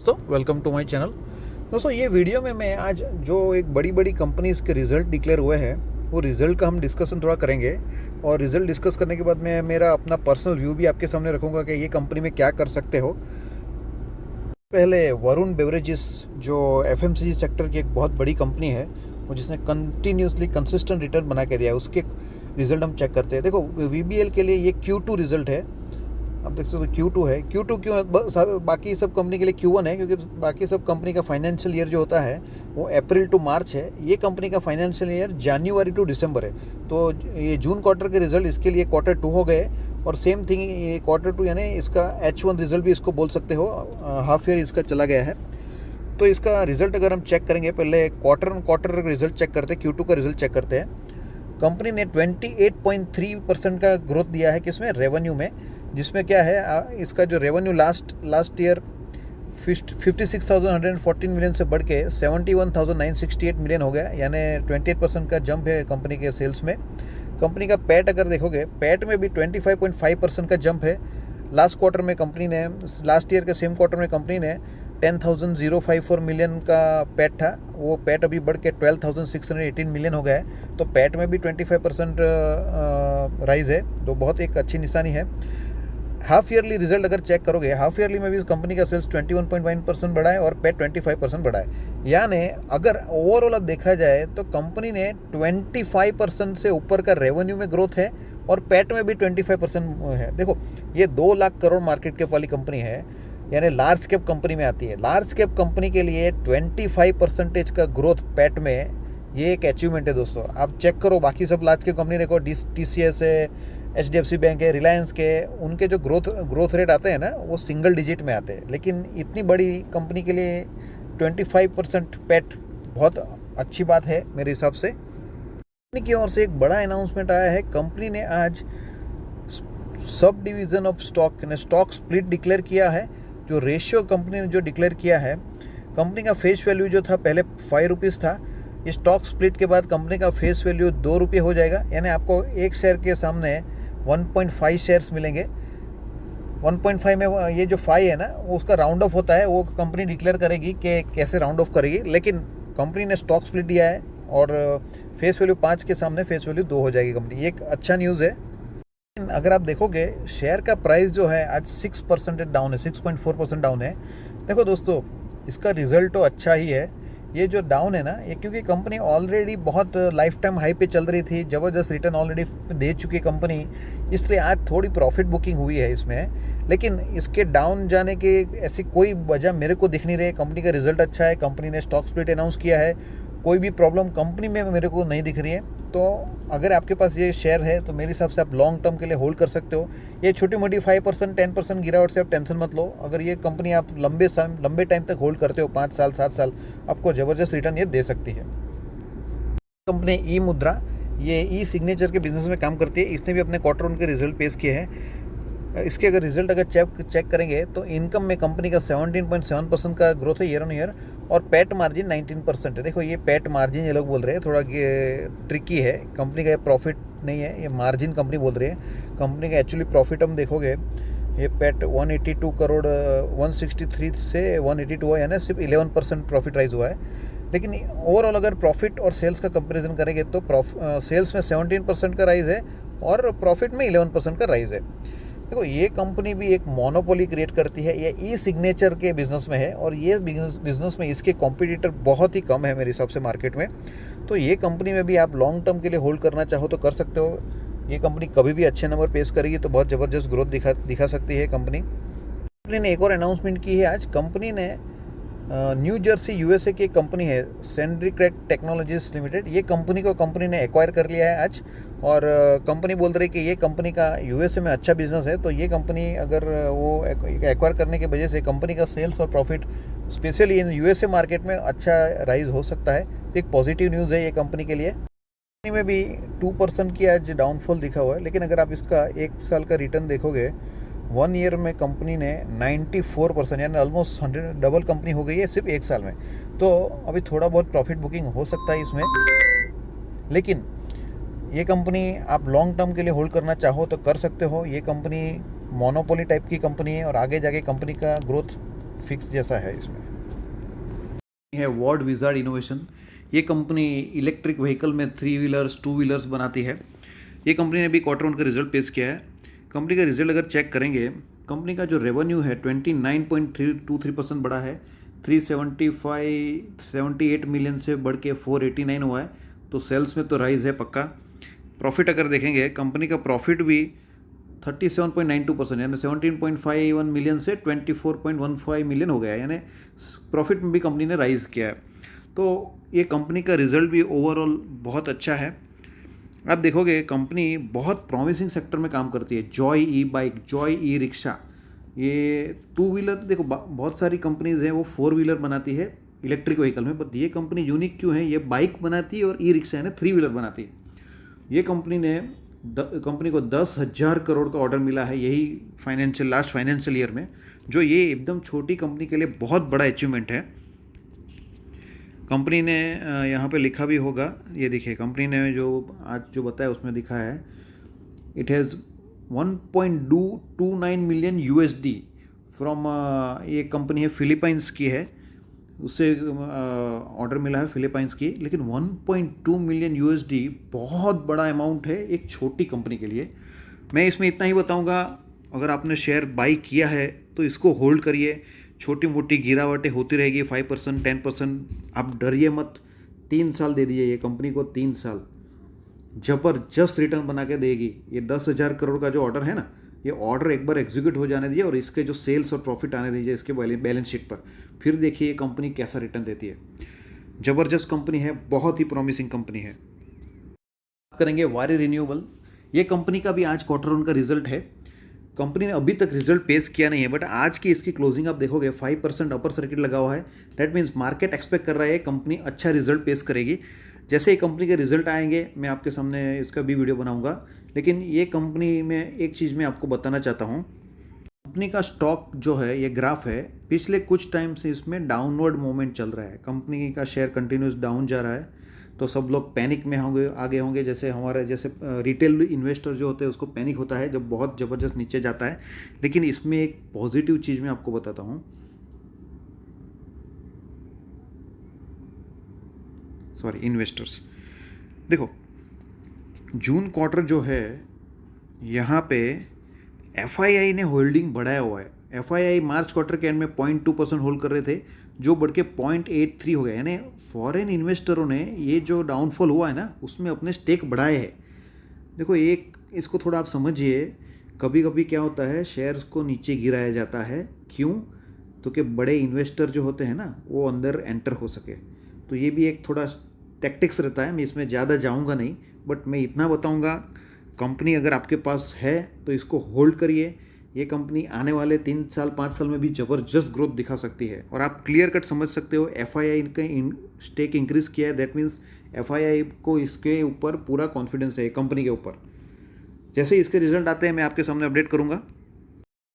दोस्तों, welcome to my channel. दोस्तों, ये वीडियो में मैं आज जो एक बड़ी बड़ी कंपनीज के रिज़ल्ट डिक्लेयर हुए हैं वो रिज़ल्ट का हम डिस्कशन थोड़ा करेंगे। और रिज़ल्ट डिस्कस करने के बाद मैं मेरा अपना पर्सनल व्यू भी आपके सामने रखूँगा कि ये कंपनी में क्या कर सकते हो। पहले वरुण बेवरेजेस, जो एफएमसीजी सेक्टर की एक बहुत बड़ी कंपनी है, वो जिसने कंटिन्यूसली कंसिस्टेंट रिटर्न बना के दिया है, उसके रिज़ल्ट हम चेक करते हैं। देखो, वीबीएल के लिए ये Q2 रिज़ल्ट है। आप देख सकते हो Q2 है। Q2 क्यों बाकी सब कंपनी के लिए Q1 है, क्योंकि बाकी सब कंपनी का फाइनेंशियल ईयर जो होता है वो अप्रैल टू मार्च है। ये कंपनी का फाइनेंशियल ईयर जनवरी टू दिसंबर है। तो ये जून क्वार्टर के रिजल्ट इसके लिए Q2 हो गए। और सेम थिंग ये Q2 यानी इसका H1 रिजल्ट भी इसको बोल सकते हो, हाफ ईयर इसका चला गया है। तो इसका रिजल्ट अगर हम चेक करेंगे, पहले quarter on quarter result check करते हैं, Q2 का रिजल्ट चेक करते हैं। कंपनी ने 28.3% का ग्रोथ दिया है किसमें, रेवेन्यू में, जिसमें क्या है, इसका जो रेवेन्यू लास्ट ईयर 56,114 मिलियन से बढ़ के 71,968 मिलियन हो गया, यानी 28% का जंप है कंपनी के सेल्स में। कंपनी का पैट अगर देखोगे, पैट में भी 25.5% का जंप है। लास्ट क्वार्टर में कंपनी ने, लास्ट ईयर के सेम क्वार्टर में कंपनी ने 10,054 मिलियन का पैट था, वो पैट अभी बढ़ के 12,618 मिलियन हो गया है। तो पैट में भी 25% राइज है, तो बहुत एक अच्छी निशानी है। हाफ ईयरली रिजल्ट अगर चेक करोगे, हाफ ईयरली में भी कंपनी का सेल्स 21.1% बढ़ा है और पैट 25% बढ़ा है। यानी अगर ओवरऑल अब देखा जाए तो कंपनी ने 25% से ऊपर का रेवेन्यू में ग्रोथ है और पैट में भी 25% है। देखो, ये 2 लाख करोड़ मार्केट कैप वाली कंपनी है, यानी लार्ज कैप कंपनी में आती है। लार्ज कैप कंपनी के लिए 25% का ग्रोथ पैट में, ये एक अचीवमेंट है दोस्तों। आप चेक करो, बाकी सब लार्ज कैप कंपनी देखो, TCS है, HDFC बैंक है, रिलायंस के, उनके जो ग्रोथ रेट आते हैं ना, वो सिंगल डिजिट में आते हैं। लेकिन इतनी बड़ी कंपनी के लिए 25% पैट बहुत अच्छी बात है मेरे हिसाब से। कंपनी की ओर से एक बड़ा अनाउंसमेंट आया है। कंपनी ने आज सब डिवीज़न ऑफ स्टॉक ने स्टॉक स्प्लिट डिक्लेयर किया है। जो रेशियो कंपनी ने जो डिक्लेयर किया है, कंपनी का फेस वैल्यू जो था पहले 5 रुपीज़ था, ये स्टॉक स्प्लिट के बाद कंपनी का फेस वैल्यू 2 रुपये हो जाएगा। यानी आपको एक शेयर के सामने 1.5 शेयर्स मिलेंगे। 1.5 में ये जो 5 है ना, वो उसका राउंड ऑफ होता है, वो कंपनी डिक्लेयर करेगी कि कैसे राउंड ऑफ करेगी। लेकिन कंपनी ने स्टॉक स्प्लिट दिया है और फेस वैल्यू 5 के सामने फेस वैल्यू 2 हो जाएगी कंपनी। ये एक अच्छा न्यूज़ है। अगर आप देखोगे, शेयर का प्राइस जो है आज 6% डाउन है, 6.4% डाउन है। देखो दोस्तों, इसका रिजल्ट तो अच्छा ही है। ये जो डाउन है ना, ये क्योंकि कंपनी ऑलरेडी बहुत लाइफ टाइम हाई पे चल रही थी, ज़बरदस्त रिटर्न ऑलरेडी दे चुकी कंपनी, इसलिए आज थोड़ी प्रॉफिट बुकिंग हुई है इसमें। लेकिन इसके डाउन जाने की ऐसी कोई वजह मेरे को दिख नहीं रही। कंपनी का रिजल्ट अच्छा है, कंपनी ने स्टॉक स्प्लिट अनाउंस किया है, कोई भी प्रॉब्लम कंपनी में मेरे को नहीं दिख रही है। तो अगर आपके पास ये शेयर है तो मेरे हिसाब से आप लॉन्ग टर्म के लिए होल्ड कर सकते हो। ये छोटी मोटी 5% 10% गिरावट से आप टेंशन मत लो। अगर ये कंपनी आप लंबे टाइम तक होल्ड करते हो, 5 साल 7 साल, आपको ज़बरदस्त रिटर्न ये दे सकती है। कंपनी ई मुद्रा, ये ई सिग्नेचर के बिजनेस में काम करती है। इसने भी अपने क्वार्टर उनके रिजल्ट पेश किए हैं। इसके अगर रिजल्ट अगर चेक करेंगे तो इनकम में कंपनी का 17.7% का ग्रोथ है ईयर ऑन ईयर, और पैट मार्जिन 19% है। देखो, ये पैट मार्जिन ये लोग बोल रहे हैं, थोड़ा ट्रिकी है। कंपनी का ये प्रॉफिट नहीं है, ये मार्जिन कंपनी बोल रही है। कंपनी का एक्चुअली प्रॉफिट हम देखोगे, ये पैट 182 करोड़ 163 से 182 हुआ, यानी सिर्फ 11% प्रॉफिट राइज हुआ है। लेकिन ओवरऑल अगर प्रॉफिट और सेल्स का कंपैरिजन करेंगे तो सेल्स में 17% का राइज है और प्रॉफिट में 11% का राइज है। देखो, ये कंपनी भी एक मोनोपोली क्रिएट करती है, ये ई सिग्नेचर के बिजनेस में है, और ये बिजनेस में इसके कॉम्पिटिटर बहुत ही कम है मेरे हिसाब से मार्केट में। तो ये कंपनी में भी आप लॉन्ग टर्म के लिए होल्ड करना चाहो तो कर सकते हो। ये कंपनी कभी भी अच्छे नंबर पेश करेगी तो बहुत ज़बरदस्त ग्रोथ दिखा सकती है कंपनी ने एक और अनाउंसमेंट की है आज। कंपनी ने न्यू जर्सी USA की एक कंपनी है, सेंड्रिक्रेक टेक्नोलॉजीज लिमिटेड, ये कंपनी ने एक्वायर कर लिया है आज। और कंपनी बोल रही है कि ये कंपनी का USA में अच्छा बिजनेस है। तो ये कंपनी अगर वो एक्वायर करने की वजह से कंपनी का सेल्स और profit specially in USA market में अच्छा राइज हो सकता है। एक पॉजिटिव न्यूज़ है ये कंपनी के लिए। कंपनी में भी 2% की आज डाउनफॉल दिखा हुआ है, लेकिन अगर आप इसका 1 साल का रिटर्न देखोगे, 1 ईयर में कंपनी ने 94%, यानी ऑलमोस्ट 100 डबल कंपनी हो गई है सिर्फ 1 साल में। तो अभी थोड़ा बहुत प्रॉफिट बुकिंग हो सकता है इसमें, लेकिन ये कंपनी आप लॉन्ग टर्म के लिए होल्ड करना चाहो तो कर सकते हो। ये कंपनी मोनोपोली टाइप की कंपनी है और आगे जाके कंपनी का ग्रोथ फिक्स जैसा है इसमें। है वर्ड विजार्ड इनोवेशन। ये कंपनी इलेक्ट्रिक व्हीकल में 3 व्हीलर्स 2 व्हीलर्स बनाती है। ये कंपनी ने भी क्वार्टर 1 का रिजल्ट पेश किया है। कंपनी का रिजल्ट अगर चेक करेंगे, कंपनी का जो रेवेन्यू है 29.323% बढ़ा है, 378 मिलियन से बढ़ के 489 हुआ है। तो सेल्स में तो राइज है पक्का। प्रॉफिट अगर देखेंगे, कंपनी का प्रॉफिट भी 37.92% यानी 17.51 मिलियन से 24.15 मिलियन हो गया है, यानी प्रॉफिट में भी कंपनी ने राइज किया है। तो ये कंपनी का रिजल्ट भी ओवरऑल बहुत अच्छा है। आप देखोगे कंपनी बहुत प्रॉमिसिंग सेक्टर में काम करती है। जॉय ई बाइक, जॉय ई रिक्शा, ये 2 व्हीलर, देखो बहुत सारी कंपनीज हैं वो 4 व्हीलर बनाती है इलेक्ट्रिक व्हीकल में, बट ये कंपनी यूनिक क्यों है, ये बाइक बनाती है और ई रिक्शा यानी 3 व्हीलर बनाती है। ये कंपनी को 10,000 करोड़ का ऑर्डर मिला है यही लास्ट फाइनेंशियल ईयर में, जो ये एकदम छोटी कंपनी के लिए बहुत बड़ा अचीवमेंट है। कंपनी ने यहाँ पे लिखा भी होगा, ये देखिए कंपनी ने जो बताया उसमें दिखा है, it has 1.29 million USD from, ये कंपनी है फिलीपाइंस की है, उससे ऑर्डर मिला है फिलीपाइंस की। लेकिन 1.2 मिलियन USD बहुत बड़ा अमाउंट है एक छोटी कंपनी के लिए। मैं इसमें इतना ही बताऊंगा, अगर आपने शेयर बाई किया है तो इसको होल्ड करिए। छोटी मोटी गिरावटें होती रहेगी, 5% 10%, आप डरिए मत। 3 साल दे दीजिए ये कंपनी को, 3 साल जबरदस्त रिटर्न बना के देगी। ये 10,000 करोड़ का जो ऑर्डर है ना, ये ऑर्डर एक बार एग्जीक्यूट हो जाने दीजिए और इसके जो सेल्स और प्रॉफिट आने दीजिए इसके बैलेंस शीट पर, फिर देखिए ये कंपनी कैसा रिटर्न देती है। ज़बरदस्त कंपनी है, बहुत ही प्रॉमिसिंग कंपनी है। बात करेंगे वारी रिन्यूएबल। ये कंपनी का भी आज क्वार्टर 1 का रिजल्ट है। कंपनी ने अभी तक रिजल्ट पेश किया नहीं है, बट आज की इसकी क्लोजिंग आप देखोगे 5% अपर सर्किट लगा हुआ है। दैट मीन्स मार्केट एक्सपेक्ट कर रहा है कंपनी अच्छा रिजल्ट पेश करेगी। जैसे ही कंपनी के रिजल्ट आएंगे मैं आपके सामने इसका भी वीडियो बनाऊंगा। लेकिन ये कंपनी में एक चीज़ मैं आपको बताना चाहता हूँ, कंपनी का स्टॉक जो है, ये ग्राफ है, पिछले कुछ टाइम से इसमें डाउनवर्ड मूवमेंट चल रहा है। कंपनी का शेयर कंटिन्यूस डाउन जा रहा है, तो सब लोग पैनिक में आगे होंगे। जैसे रिटेल इन्वेस्टर जो होते हैं उसको पैनिक होता है जब बहुत ज़बरदस्त नीचे जाता है। लेकिन इसमें एक पॉजिटिव चीज़ मैं आपको बताता हूँ। इन्वेस्टर्स देखो, जून क्वार्टर जो है यहाँ पे FII ने होल्डिंग बढ़ाया हुआ है। FII मार्च क्वार्टर के एंड में 0.2% होल्ड कर रहे थे, जो बढ़ के 0.83 हो गया। यानी फॉरेन इन्वेस्टरों ने ये जो डाउनफॉल हुआ है ना, उसमें अपने स्टेक बढ़ाए हैं। देखो इसको थोड़ा आप समझिए। कभी कभी क्या होता है, शेयर्स को नीचे गिराया जाता है, क्यों? तो कि बड़े इन्वेस्टर जो होते हैं ना, वो अंदर एंटर हो सके। तो ये भी एक थोड़ा टैक्टिक्स रहता है। मैं इसमें ज़्यादा जाऊँगा नहीं, बट मैं इतना बताऊँगा, कंपनी अगर आपके पास है तो इसको होल्ड करिए। ये कंपनी आने वाले 3 साल 5 साल में भी ज़बरदस्त ग्रोथ दिखा सकती है। और आप क्लियर कट समझ सकते हो, FII का स्टेक इंक्रीज़ किया है, दैट मीन्स FII को इसके ऊपर पूरा कॉन्फिडेंस है कंपनी के ऊपर। जैसे इसके रिजल्ट आते हैं मैं आपके सामने अपडेट करूँगा।